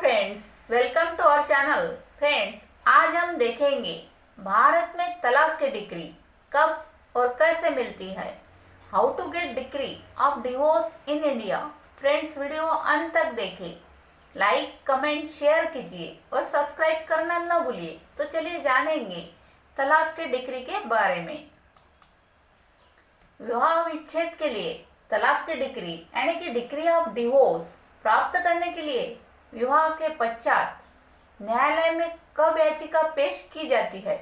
Friends, welcome to our channel. Friends, आज हम देखेंगे भारत में तलाक की डिक्री कब और कैसे मिलती है। How to get decree of divorce in India. Friends, video अंत तक देखें, लाइक कमेंट शेयर कीजिए और सब्सक्राइब करना न भूलिए। तो चलिए जानेंगे तलाक के डिक्री के बारे में। विवाह विच्छेद के लिए तलाक की डिक्री यानी कि डिक्री ऑफ डिवोर्स प्राप्त करने के लिए विवाह के पश्चात न्यायालय में कब याचिका पेश की जाती है?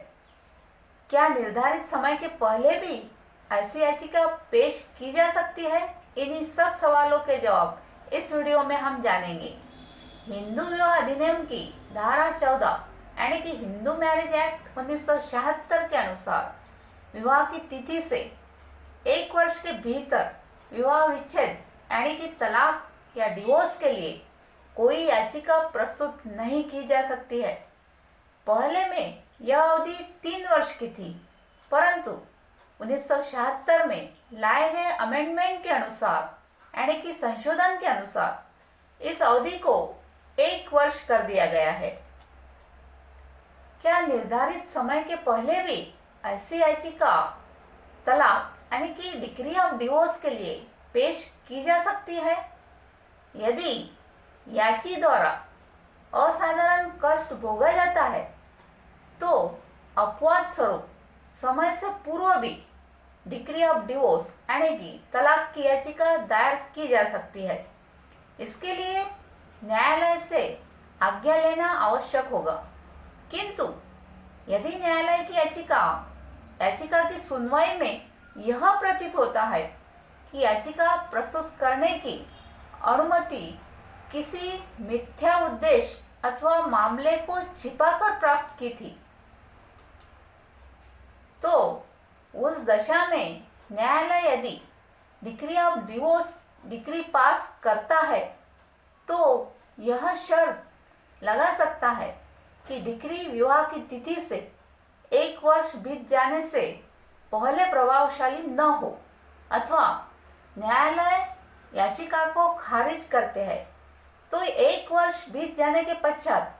क्या निर्धारित समय के पहले भी ऐसी याचिका पेश की जा सकती है? इन्हीं सब सवालों के जवाब इस वीडियो में हम जानेंगे। हिंदू विवाह अधिनियम की धारा 14 यानी कि हिंदू मैरिज एक्ट 1976 के अनुसार विवाह की तिथि से 1 वर्ष के भीतर विवाह विच्छेद यानी कि तलाक या डिवोर्स के लिए कोई याचिका प्रस्तुत नहीं की जा सकती है। पहले में यह अवधि 3 वर्ष की थी, परंतु 1976 में लाए गए अमेंडमेंट के अनुसार यानी कि संशोधन के अनुसार इस अवधि को 1 वर्ष कर दिया गया है। क्या निर्धारित समय के पहले भी ऐसी याचिका तलाक यानी कि डिक्री ऑफ डिवोर्स के लिए पेश की जा सकती है? यदि याची द्वारा असाधारण कष्ट भोगा जाता है तो अपवाद स्वरूप समय से पूर्व भी डिक्री ऑफ डिवोर्स यानी कि तलाक की याचिका दायर की जा सकती है। इसके लिए न्यायालय से आज्ञा लेना आवश्यक होगा, किंतु यदि न्यायालय की याचिका की सुनवाई में यह प्रतीत होता है कि याचिका प्रस्तुत करने की अनुमति किसी मिथ्या उद्देश्य अथवा मामले को छिपाकर प्राप्त की थी, तो उस दशा में न्यायालय यदि decree of divorce decree pass करता है तो यह शर्त लगा सकता है कि डिक्री विवाह की तिथि से 1 वर्ष बीत जाने से पहले प्रभावशाली न हो, अथवा न्यायालय याचिका को खारिज करते हैं तो 1 वर्ष बीत जाने के पश्चात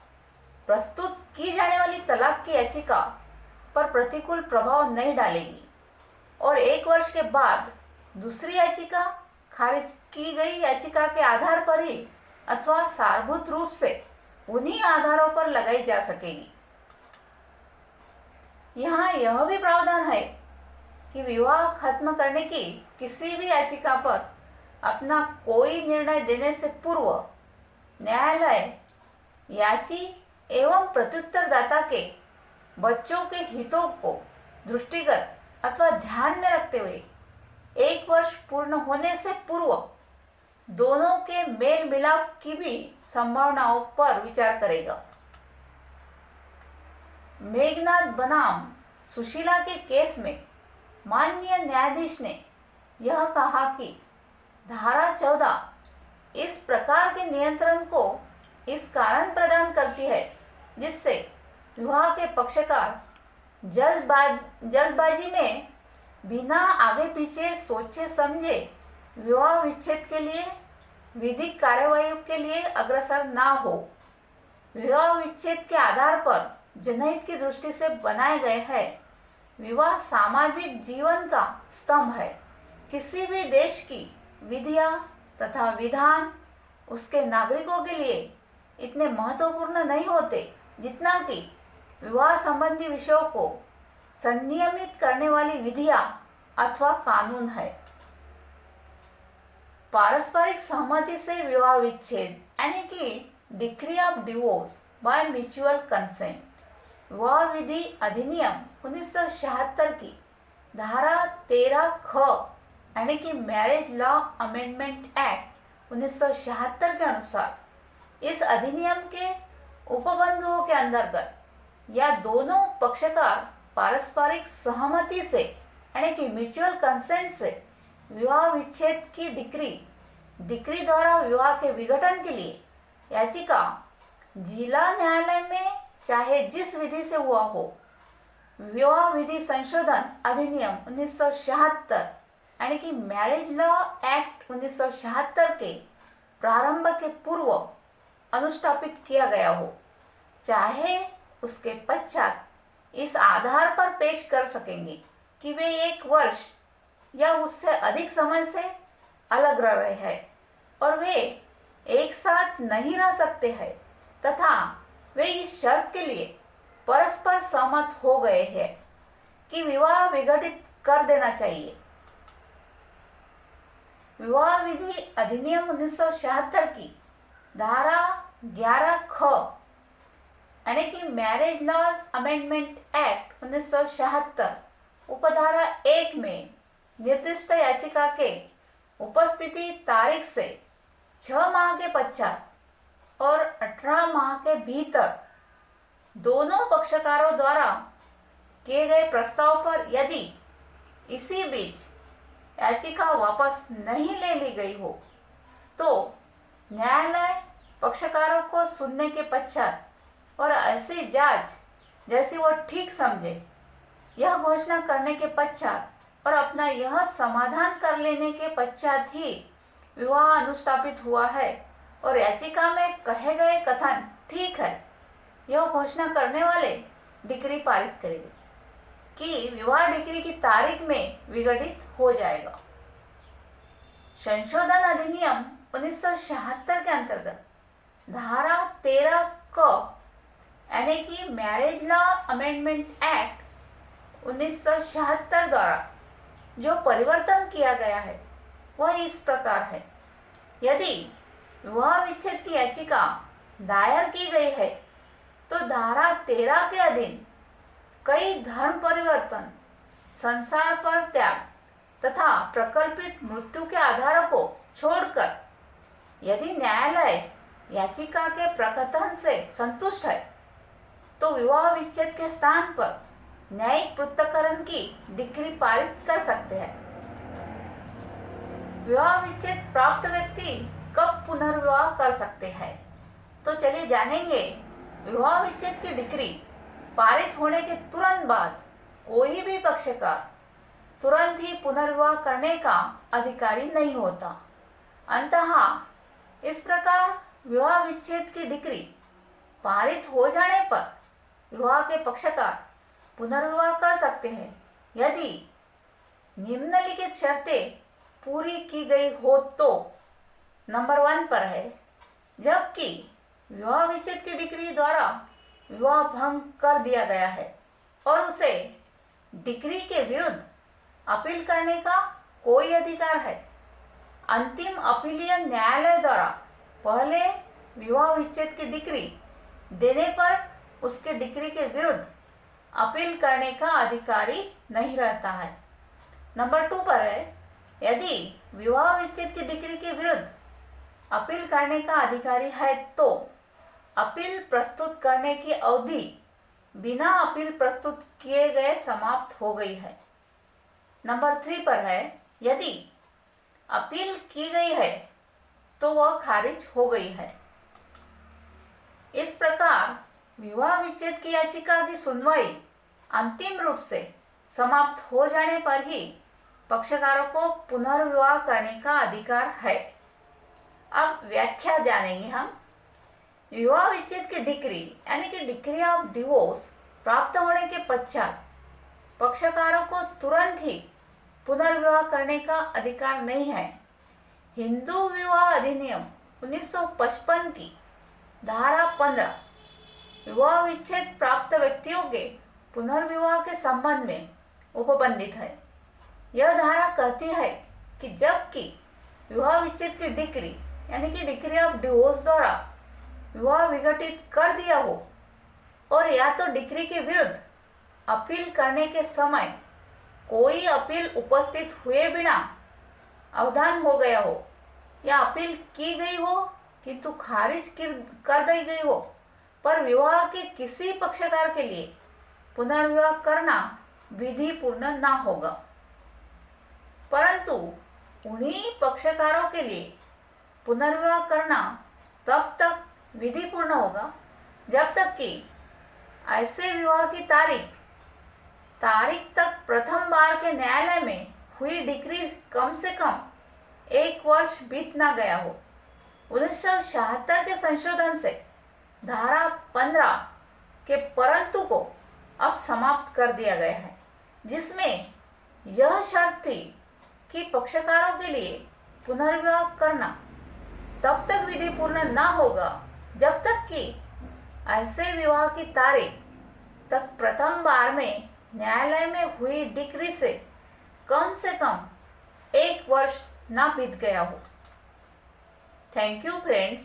प्रस्तुत की जाने वाली तलाक की याचिका पर प्रतिकूल प्रभाव नहीं डालेगी और 1 वर्ष के बाद दूसरी याचिका खारिज की गई याचिका के आधार पर ही अथवा सारभूत रूप से उन्हीं आधारों पर लगाई जा सकेगी। यहाँ यह भी प्रावधान है कि विवाह खत्म करने की किसी भी याचिका पर अपना कोई निर्णय देने से पूर्व न्यायालय याची एवं प्रत्युत्तरदाता के बच्चों के हितों को दृष्टिगत अथवा ध्यान में रखते हुए 1 वर्ष पूर्ण होने से पूर्व दोनों के मेल मिलाप की भी संभावनाओं पर विचार करेगा। मेघनाथ बनाम सुशीला के केस में माननीय न्यायाधीश ने यह कहा कि धारा 14 इस प्रकार के नियंत्रण को इस कारण प्रदान करती है जिससे विवाह के पक्षकार जल्दबाजी में बिना आगे पीछे सोचे समझे विवाह विच्छेद के लिए विधिक कार्यवाही के लिए अग्रसर ना हो। विवाह विच्छेद के आधार पर जनहित की दृष्टि से बनाए गए हैं। विवाह सामाजिक जीवन का स्तंभ है। किसी भी देश की विधियां तथा विधान उसके नागरिकों के लिए इतने महत्वपूर्ण नहीं होते जितना कि विवाह संबंधी विषयों को संनियमित करने वाली विधियां अथवा कानून है। पारस्परिक सहमति से विवाह विच्छेद यानी कि decree of divorce by mutual consent विवाह विधि अधिनियम 1976 की धारा 13 ख यानी कि मैरिज लॉ अमेंडमेंट एक्ट 1976 के अनुसार इस अधिनियम के उपबंधों के अंतर्गत या दोनों पक्षकार पारस्परिक सहमति से यानी कि म्यूचुअल कंसेंट से विवाह विच्छेद की डिक्री द्वारा विवाह के विघटन के लिए याचिका जिला न्यायालय में चाहे जिस विधि से हुआ हो, विवाह विधि संशोधन अधिनियम 1976 यानी कि मैरिज लॉ एक्ट 1976 के प्रारंभ के पूर्व अनुस्थापित किया गया हो, चाहे उसके पश्चात इस आधार पर पेश कर सकेंगे कि वे 1 वर्ष या उससे अधिक समय से अलग रह रहे हैं और वे एक साथ नहीं रह सकते हैं तथा वे इस शर्त के लिए परस्पर सहमत हो गए हैं कि विवाह विघटित कर देना चाहिए। विवाह विधि अधिनियम 1976 की धारा 11 ख यानी कि मैरिज लॉ अमेंडमेंट एक्ट 1976 उपधारा 1 में निर्दिष्ट याचिका के उपस्थिति तारीख से 6 माह के पश्चात और 18 माह के भीतर दोनों पक्षकारों द्वारा किए गए प्रस्ताव पर यदि इसी बीच याचिका वापस नहीं ले ली गई हो तो न्यायालय पक्षकारों को सुनने के पश्चात और ऐसी जांच जैसी वो ठीक समझे यह घोषणा करने के पश्चात और अपना यह समाधान कर लेने के पश्चात ही विवाह अनुस्थापित हुआ है और याचिका में कहे गए कथन ठीक है, यह घोषणा करने वाले डिक्री पारित करेंगे कि विवाह डिक्री की तारीख में विघटित हो जाएगा। संशोधन अधिनियम 1976 के अंतर्गत धारा 13 क यानी कि मैरिज लॉ अमेंडमेंट एक्ट 1976 द्वारा जो परिवर्तन किया गया है वह इस प्रकार है। यदि विवाह विच्छेद की याचिका दायर की गई है तो धारा 13 के अधीन कई धर्म परिवर्तन, संसार पर त्याग तथा प्रकल्पित मृत्यु के आधारों को छोड़कर यदि न्यायालय याचिका के प्रकथन से संतुष्ट है तो विवाह विच्छेद के स्थान पर न्यायिक पृथक्करण की डिक्री पारित कर सकते हैं। विवाह विच्छेद प्राप्त व्यक्ति कब पुनर्विवाह कर सकते हैं, तो चलिए जानेंगे। विवाह विच्छेद की डिक्री पारित होने के तुरंत बाद कोई भी पक्षकार तुरंत ही पुनर्विवाह करने का अधिकारी नहीं होता। अंततः इस प्रकार विवाह विच्छेद की डिक्री पारित हो जाने पर विवाह के पक्षकार पुनर्विवाह कर सकते हैं यदि निम्नलिखित शर्तें पूरी की गई हो तो। नंबर 1 पर है, जबकि विवाह विच्छेद की डिक्री द्वारा विवाह भंग कर दिया गया है और उसे डिक्री के विरुद्ध अपील करने का कोई अधिकार है। अंतिम अपीलीय न्यायालय द्वारा पहले विवाह विच्छेद की डिक्री देने पर उसके डिक्री के विरुद्ध अपील करने का अधिकारी नहीं रहता है। नंबर 2 पर है, यदि विवाह विच्छेद की डिक्री के विरुद्ध अपील करने का अधिकारी है तो अपील प्रस्तुत करने की अवधि बिना अपील प्रस्तुत किए गए समाप्त हो गई है। नंबर 3 पर है, यदि अपील की गई है तो वह खारिज हो गई है। इस प्रकार विवाह विच्छेद की याचिका की सुनवाई अंतिम रूप से समाप्त हो जाने पर ही पक्षकारों को पुनर्विवाह करने का अधिकार है। अब व्याख्या जानेंगे हम। विवाह विच्छेद की डिक्री यानी कि डिक्री ऑफ डिवोर्स प्राप्त होने के पश्चात पक्षकारों को तुरंत ही पुनर्विवाह करने का अधिकार नहीं है। हिंदू विवाह अधिनियम 1955 की धारा 15 विवाह विच्छेद प्राप्त व्यक्तियों के पुनर्विवाह के संबंध में उपबंधित है। यह धारा कहती है कि जबकि विवाह विच्छेद की डिक्री यानी कि डिक्री ऑफ डिवोर्स द्वारा विवाह विघटित कर दिया हो और या तो डिक्री के विरुद्ध अपील करने के समय कोई अपील उपस्थित हुए बिना अवधान हो गया हो या अपील की गई हो किंतु खारिज कर दी गई हो, पर विवाह के किसी पक्षकार के लिए पुनर्विवाह करना विधिपूर्ण ना होगा। परंतु उन्हीं पक्षकारों के लिए पुनर्विवाह करना तब तक विधिपूर्ण होगा जब तक कि ऐसे विवाह की तारीख तक प्रथम बार के न्यायालय में हुई डिक्री कम से कम 1 वर्ष बीत ना गया हो। 1976 के संशोधन से धारा 15 के परंतु को अब समाप्त कर दिया गया है, जिसमें यह शर्त थी कि पक्षकारों के लिए पुनर्विवाह करना तब तक विधि पूर्ण न होगा जब तक कि ऐसे विवाह की तारीख तक प्रथम बार में न्यायालय में हुई डिक्री से कम 1 वर्ष न बीत गया हो। Thank you friends.